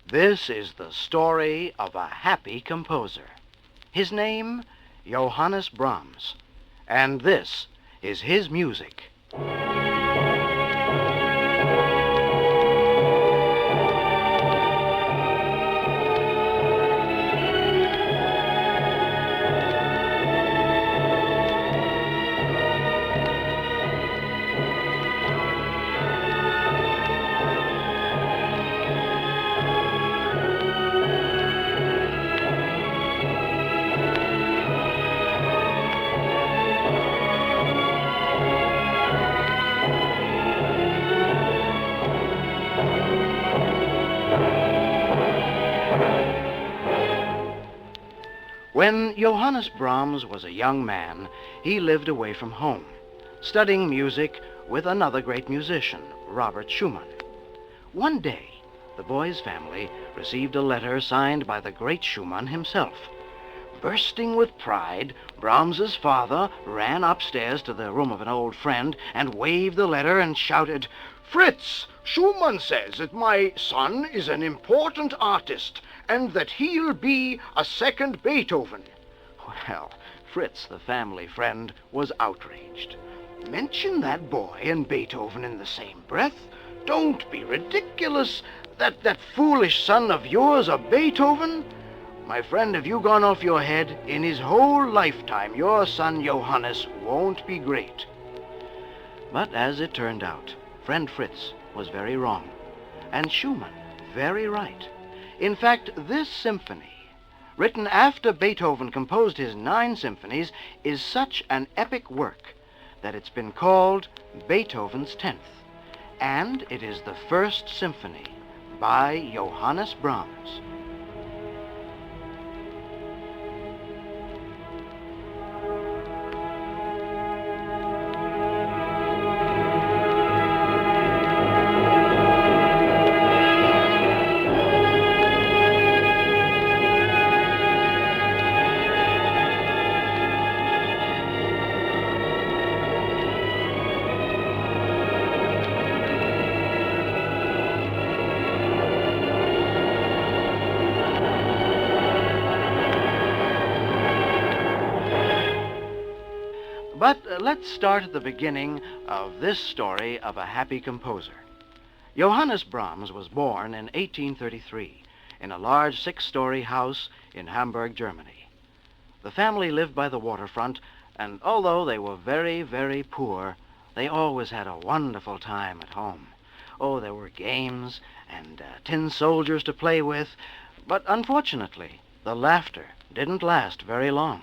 This is the story of a happy composer. His name, Johannes Brahms. And this is his music. When Johannes Brahms was a young man, he lived away from home, studying music with another great musician, Robert Schumann. One day, the boy's family received a letter signed by the great Schumann himself. Bursting with pride, Brahms's father ran upstairs to the room of an old friend and waved the letter and shouted, "Fritz, Schumann says that my son is an important artist and that he'll be a second Beethoven." Well, Fritz, the family friend, was outraged. "Mention that boy and Beethoven in the same breath? Don't be ridiculous. That foolish son of yours a Beethoven? My friend, have you gone off your head? In his whole lifetime, your son Johannes won't be great." But as it turned out, friend Fritz was very wrong, and Schumann very right. In fact, this symphony, written after Beethoven composed his 9 symphonies, is such an epic work that it's been called Beethoven's 10th, and it is the first symphony by Johannes Brahms. But let's start at the beginning of this story of a happy composer. Johannes Brahms was born in 1833 in a large 6-story house in Hamburg, Germany. The family lived by the waterfront, and although they were very, very poor, they always had a wonderful time at home. Oh, there were games and tin soldiers to play with, but unfortunately, the laughter didn't last very long.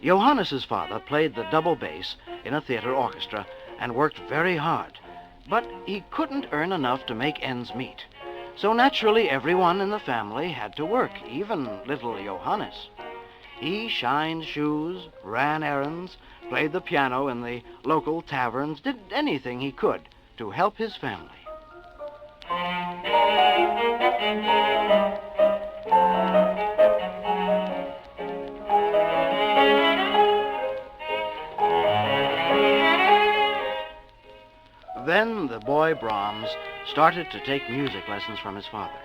Johannes's father played the double bass in a theater orchestra and worked very hard, but he couldn't earn enough to make ends meet. So naturally everyone in the family had to work, even little Johannes. He shined shoes, ran errands, played the piano in the local taverns, did anything he could to help his family. Then the boy Brahms started to take music lessons from his father.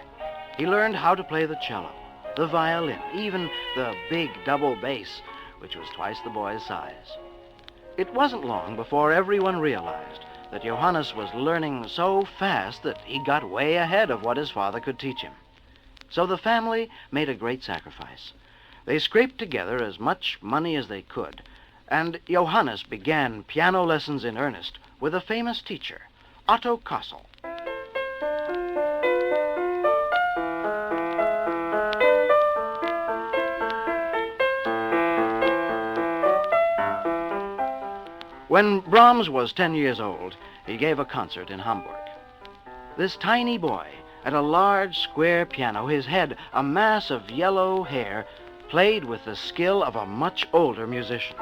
He learned how to play the cello, the violin, even the big double bass, which was twice the boy's size. It wasn't long before everyone realized that Johannes was learning so fast that he got way ahead of what his father could teach him. So the family made a great sacrifice. They scraped together as much money as they could, and Johannes began piano lessons in earnest with a famous teacher, Otto Kossel. When Brahms was 10 years old, he gave a concert in Hamburg. This tiny boy, at a large square piano, his head a mass of yellow hair, played with the skill of a much older musician.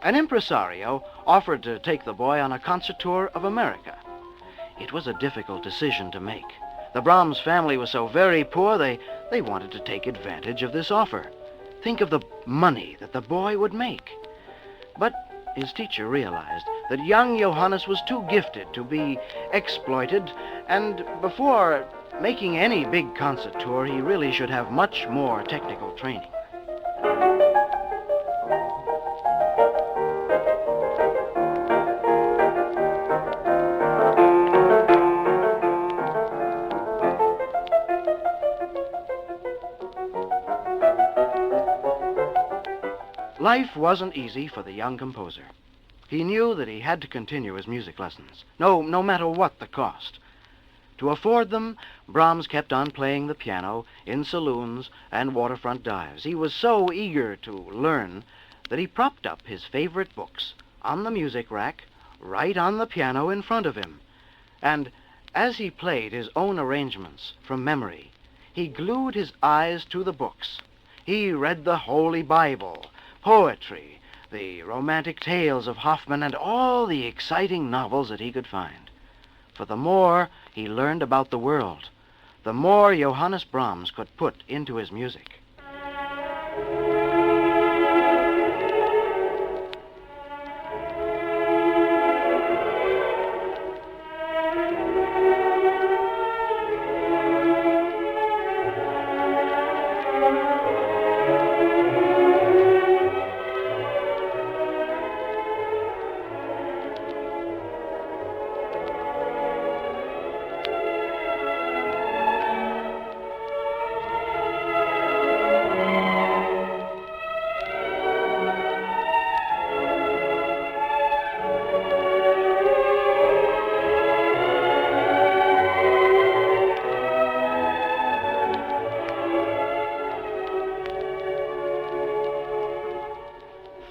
An impresario offered to take the boy on a concert tour of America. It was a difficult decision to make. The Brahms family was so very poor, they wanted to take advantage of this offer. Think of the money that the boy would make. But his teacher realized that young Johannes was too gifted to be exploited, and before making any big concert tour, he really should have much more technical training. Life wasn't easy for the young composer. He knew that he had to continue his music lessons, no matter what the cost. To afford them, Brahms kept on playing the piano in saloons and waterfront dives. He was so eager to learn that he propped up his favorite books on the music rack right on the piano in front of him. And as he played his own arrangements from memory, he glued his eyes to the books. He read the Holy Bible, poetry, the romantic tales of Hoffmann, and all the exciting novels that he could find. For the more he learned about the world, the more Johannes Brahms could put into his music.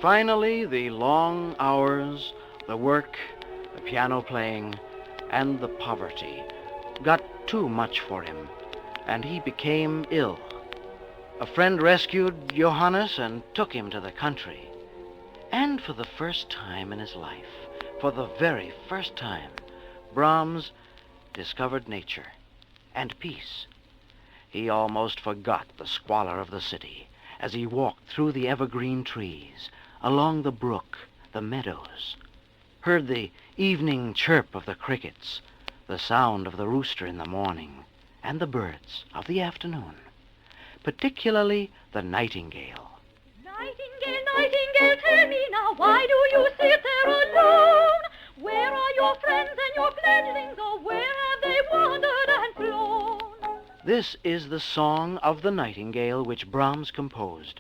Finally, the long hours, the work, the piano playing, and the poverty got too much for him, and he became ill. A friend rescued Johannes and took him to the country. And for the first time in his life, for the very first time, Brahms discovered nature and peace. He almost forgot the squalor of the city as he walked through the evergreen trees, along the brook, the meadows, heard the evening chirp of the crickets, the sound of the rooster in the morning, and the birds of the afternoon, particularly the nightingale. Nightingale, nightingale, tell me now, why do you sit there alone? Where are your friends and your fledglings, or where have they wandered and flown? This is the song of the nightingale which Brahms composed,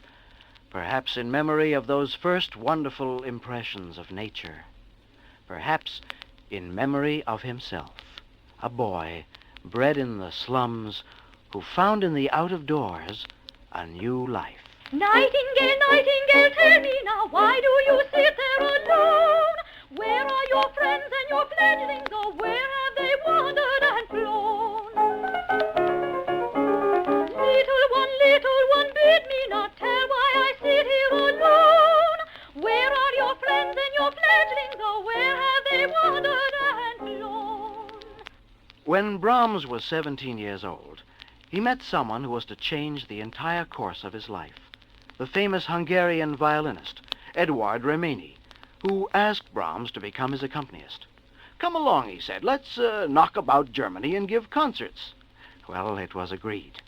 perhaps in memory of those first wonderful impressions of nature, perhaps in memory of himself, a boy bred in the slums who found in the out-of-doors a new life. Nightingale, nightingale, tell me now, why do you sit there alone? Where are your friends and your fledglings, or where have they wandered and flown? Little one, bid me not tell why I sit here alone. Where are your friends and your fledglings, or where have they wandered and flown? When Brahms was 17 years old, he met someone who was to change the entire course of his life, the famous Hungarian violinist, Eduard Reményi, who asked Brahms to become his accompanist. "Come along," he said, "let's knock about Germany and give concerts." Well, it was agreed.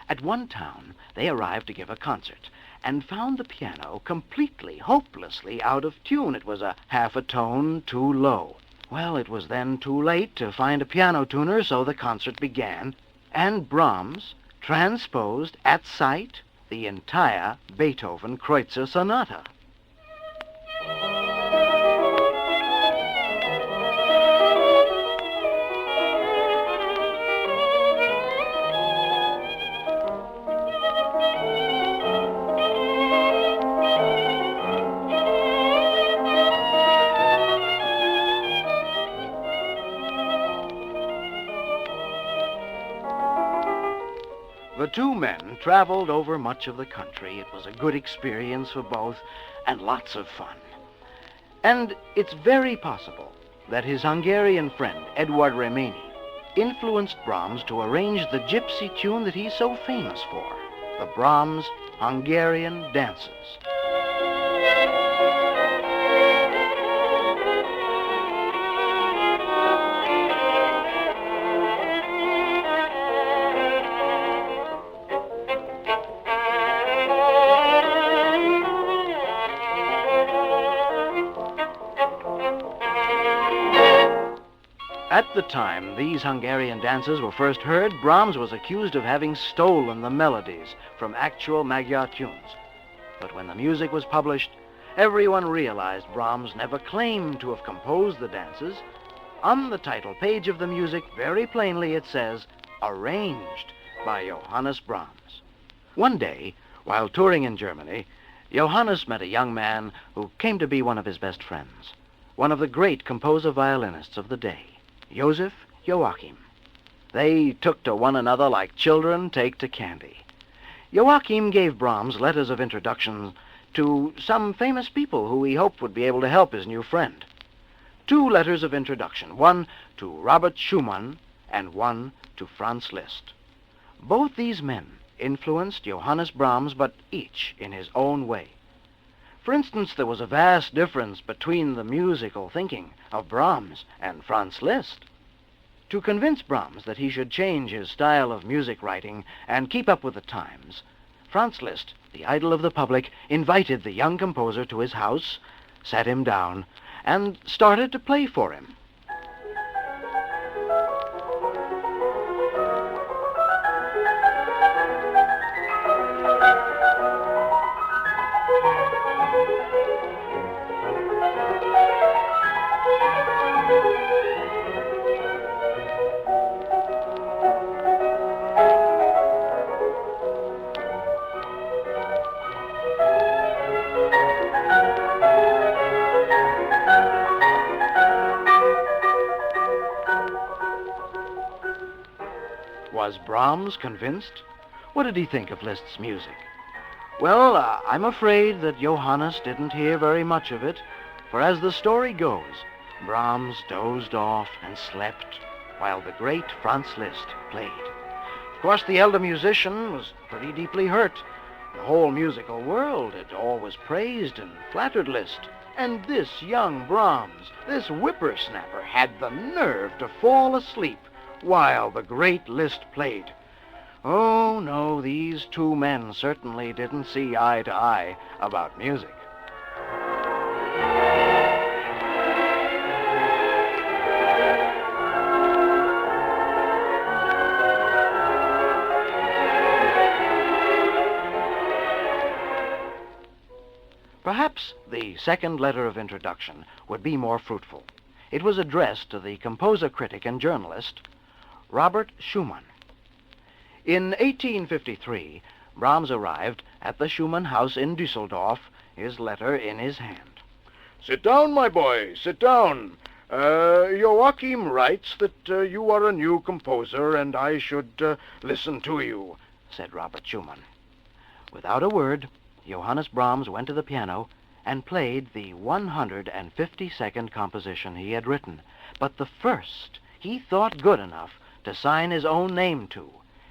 At one town, they arrived to give a concert and found the piano completely, hopelessly out of tune. It was a half a tone too low. Well, it was then too late to find a piano tuner, so the concert began, and Brahms transposed at sight the entire Beethoven Kreutzer Sonata. The two men traveled over much of the country. It was a good experience for both, and lots of fun. And it's very possible that his Hungarian friend, Eduard Remeni, influenced Brahms to arrange the gypsy tune that he's so famous for, the Brahms Hungarian Dances. At the time these Hungarian dances were first heard, Brahms was accused of having stolen the melodies from actual Magyar tunes. But when the music was published, everyone realized Brahms never claimed to have composed the dances. On the title page of the music, very plainly it says, "Arranged by Johannes Brahms." One day, while touring in Germany, Johannes met a young man who came to be one of his best friends, one of the great composer-violinists of the day, Joseph Joachim. They took to one another like children take to candy. Joachim gave Brahms letters of introduction to some famous people who he hoped would be able to help his new friend. 2 letters of introduction, one to Robert Schumann and one to Franz Liszt. Both these men influenced Johannes Brahms, but each in his own way. For instance, there was a vast difference between the musical thinking of Brahms and Franz Liszt. To convince Brahms that he should change his style of music writing and keep up with the times, Franz Liszt, the idol of the public, invited the young composer to his house, sat him down, and started to play for him. Was Brahms convinced? What did he think of Liszt's music? Well, I'm afraid that Johannes didn't hear very much of it, for as the story goes, Brahms dozed off and slept while the great Franz Liszt played. Of course, the elder musician was pretty deeply hurt. The whole musical world had always praised and flattered Liszt. And this young Brahms, this whippersnapper, had the nerve to fall asleep while the great Liszt played. Oh, no, these 2 men certainly didn't see eye to eye about music. Perhaps the second letter of introduction would be more fruitful. It was addressed to the composer, critic, and journalist, Robert Schumann. In 1853, Brahms arrived at the Schumann house in Düsseldorf, his letter in his hand. Sit down, my boy, sit down. Joachim writes that you are a new composer, and I should listen to you, said Robert Schumann. Without a word, Johannes Brahms went to the piano and played the 152nd composition he had written, but the first he thought good enough to sign his own name to,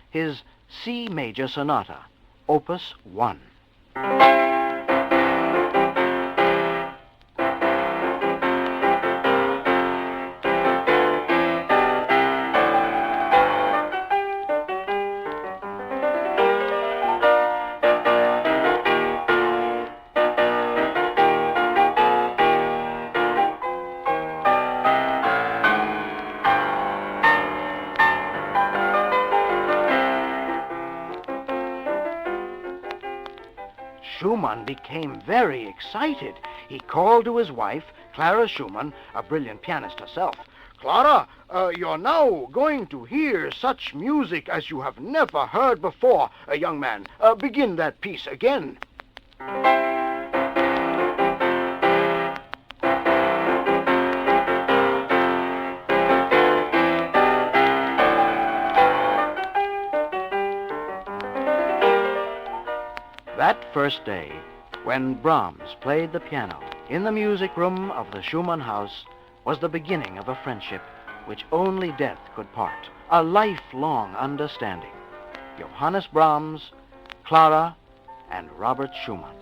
his C major sonata, Opus 1. Schumann became very excited. He called to his wife, Clara Schumann, a brilliant pianist herself. Clara, you're now going to hear such music as you have never heard before. Young man, begin that piece again. That first day, when Brahms played the piano, In the music room of the Schumann house was the beginning of a friendship which only death could part, a lifelong understanding. Johannes Brahms, Clara, and Robert Schumann.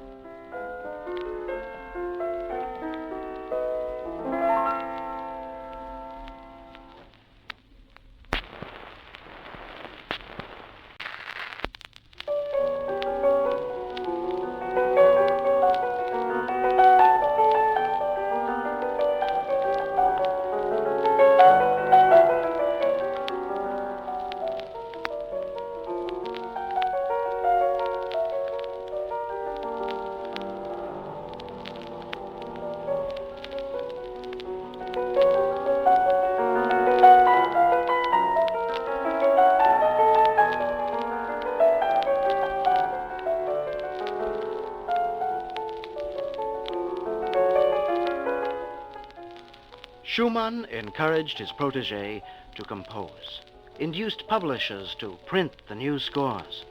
Schumann encouraged his protege to compose, induced publishers to print the new scores,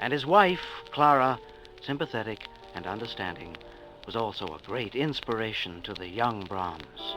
and his wife, Clara, sympathetic and understanding, was also a great inspiration to the young Brahms.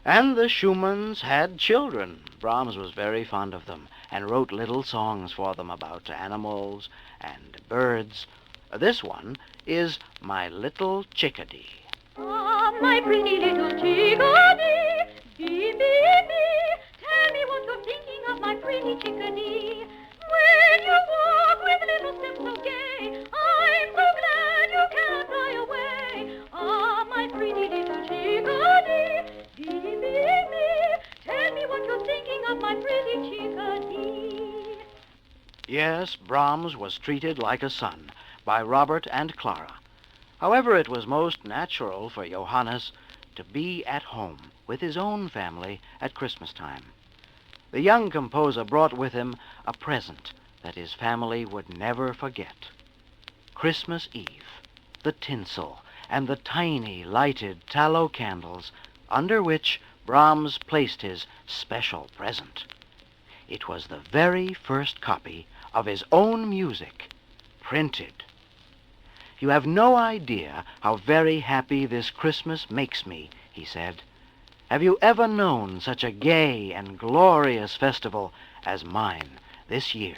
And the Schumanns had children. Brahms was very fond of them and wrote little songs for them about animals and birds. This one is My Little Chickadee. Ah, my pretty little chickadee, bee, bee, bee, tell me what you're thinking of, my pretty chickadee. When you walk with little steps so gay, I'm so glad you can't fly away. Ah, my pretty little chickadee, bee, bee, bee, tell me what you're thinking of, my pretty chickadee. Yes, Brahms was treated like a son by Robert and Clara. However, it was most natural for Johannes to be at home with his own family at Christmas time. The young composer brought with him a present that his family would never forget. Christmas Eve, the tinsel and the tiny lighted tallow candles under which Brahms placed his special present. It was the very first copy of his own music, printed. You have no idea how very happy this Christmas makes me, he said. Have you ever known such a gay and glorious festival as mine this year?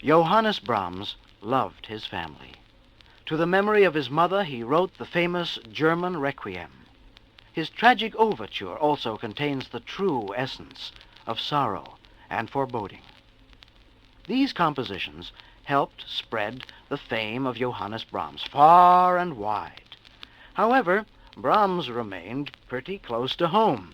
Johannes Brahms loved his family. To the memory of his mother, he wrote the famous German Requiem. His tragic overture also contains the true essence of sorrow and foreboding. These compositions helped spread the fame of Johannes Brahms far and wide. However, Brahms remained pretty close to home.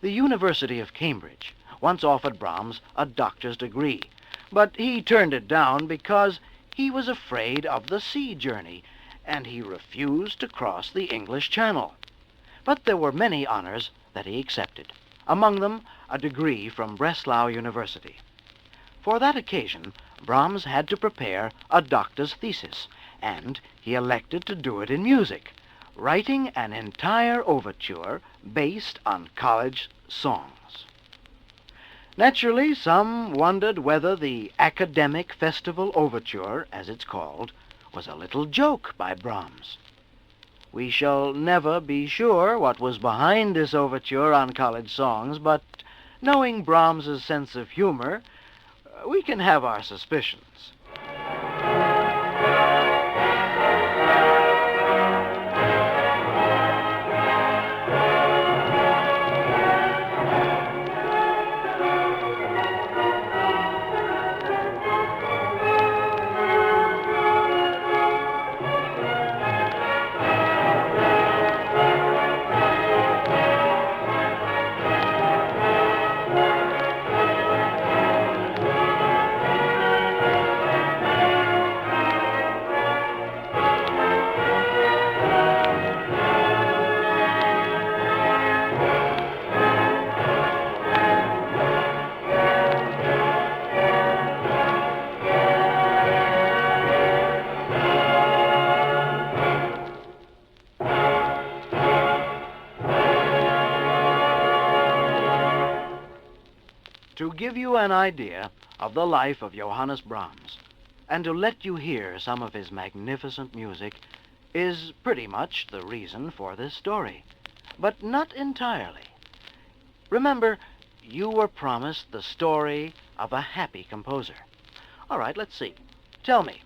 The University of Cambridge once offered Brahms a doctor's degree, but he turned it down because he was afraid of the sea journey, and he refused to cross the English Channel. But there were many honors that he accepted, among them a degree from Breslau University. For that occasion, Brahms had to prepare a doctor's thesis, and he elected to do it in music, writing an entire overture based on college songs. Naturally, some wondered whether the Academic Festival Overture, as it's called, was a little joke by Brahms. We shall never be sure what was behind this overture on college songs, but knowing Brahms's sense of humor, we can have our suspicions. To give you an idea of the life of Johannes Brahms, and to let you hear some of his magnificent music, is pretty much the reason for this story, but not entirely. Remember, you were promised the story of a happy composer. All right, let's see. Tell me,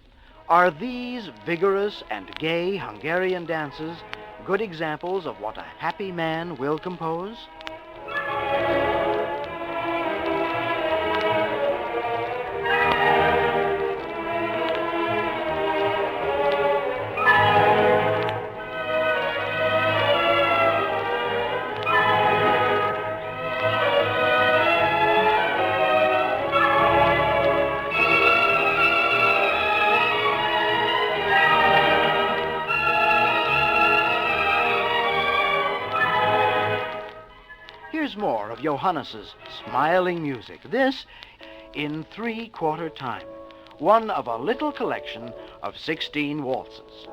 are these vigorous and gay Hungarian dances good examples of what a happy man will compose? Here's more of Johannes's smiling music, this in 3/4 time, one of a little collection of 16 waltzes.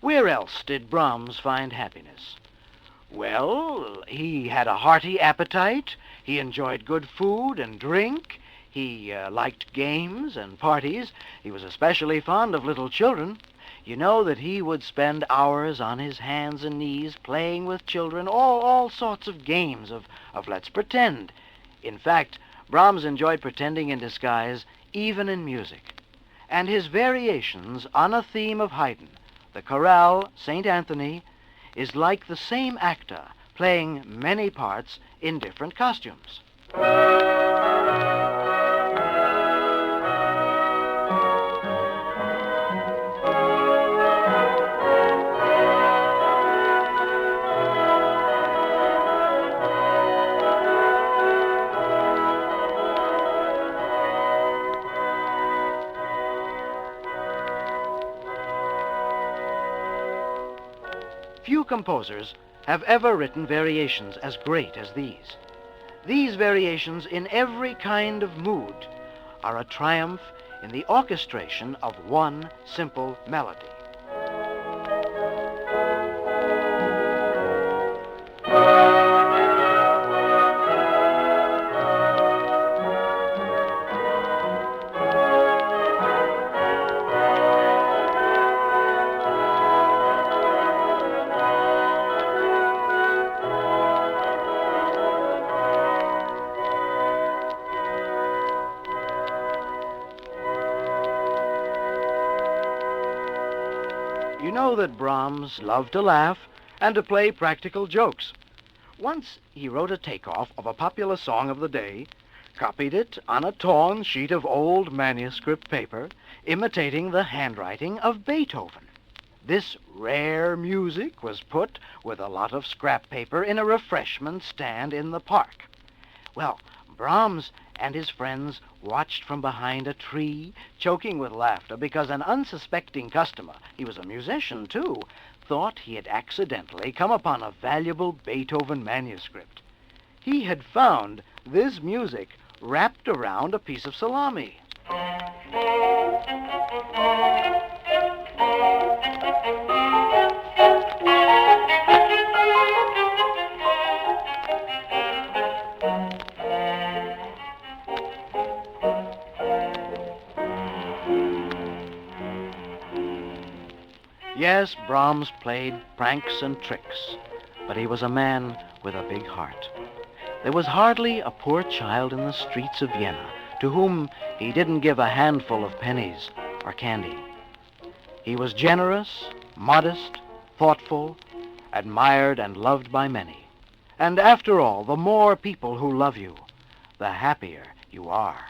Where else did Brahms find happiness? Well, he had a hearty appetite, he enjoyed good food and drink, he liked games and parties, he was especially fond of little children. You know that he would spend hours on his hands and knees playing with children, all sorts of games of let's pretend. In fact, Brahms enjoyed pretending in disguise even in music. And his variations on a theme of Haydn, the chorale St. Anthony, is like the same actor playing many parts in different costumes. Few composers have ever written variations as great as these. These variations in every kind of mood are a triumph in the orchestration of one simple melody. You know that Brahms loved to laugh and to play practical jokes. Once he wrote a takeoff of a popular song of the day, copied it on a torn sheet of old manuscript paper, imitating the handwriting of Beethoven. This rare music was put with a lot of scrap paper in a refreshment stand in the park. Well, Brahms and his friends watched from behind a tree, choking with laughter because an unsuspecting customer, he was a musician too, thought he had accidentally come upon a valuable Beethoven manuscript. He had found this music wrapped around a piece of salami. Yes, Brahms played pranks and tricks, but he was a man with a big heart. There was hardly a poor child in the streets of Vienna to whom he didn't give a handful of pennies or candy. He was generous, modest, thoughtful, admired and loved by many. And after all, the more people who love you, the happier you are.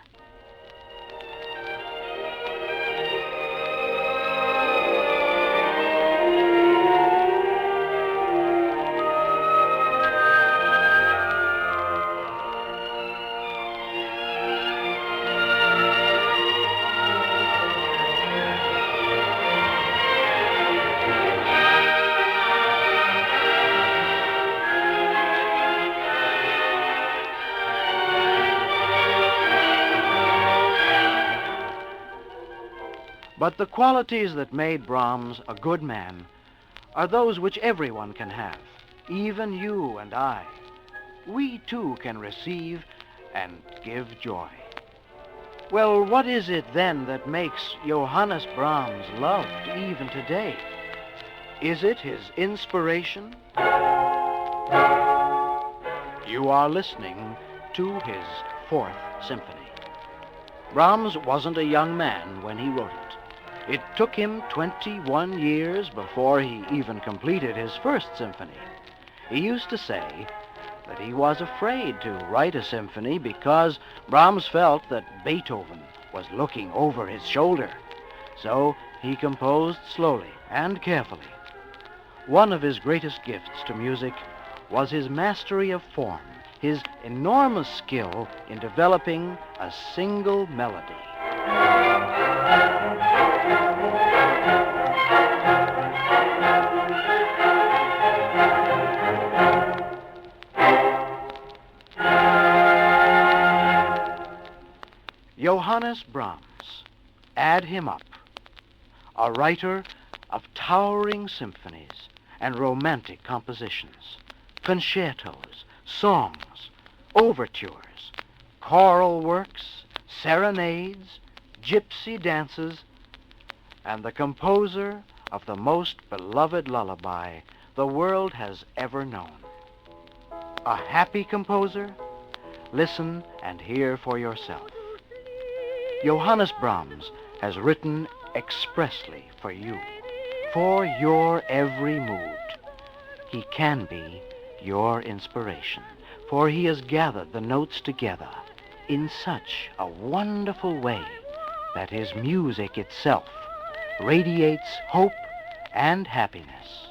But the qualities that made Brahms a good man are those which everyone can have, even you and I. We too can receive and give joy. Well, what is it then that makes Johannes Brahms loved even today? Is it his inspiration? You are listening to his Fourth Symphony. Brahms wasn't a young man when he wrote it. It took him 21 years before he even completed his First Symphony. He used to say that he was afraid to write a symphony because Brahms felt that Beethoven was looking over his shoulder. So he composed slowly and carefully. One of his greatest gifts to music was his mastery of form, his enormous skill in developing a single melody. Johannes Brahms, add him up, a writer of towering symphonies and romantic compositions, concertos, songs, overtures, choral works, serenades, gypsy dances, and the composer of the most beloved lullaby the world has ever known. A happy composer? Listen and hear for yourself. Johannes Brahms has written expressly for you, for your every mood. He can be your inspiration, for he has gathered the notes together in such a wonderful way that his music itself radiates hope and happiness.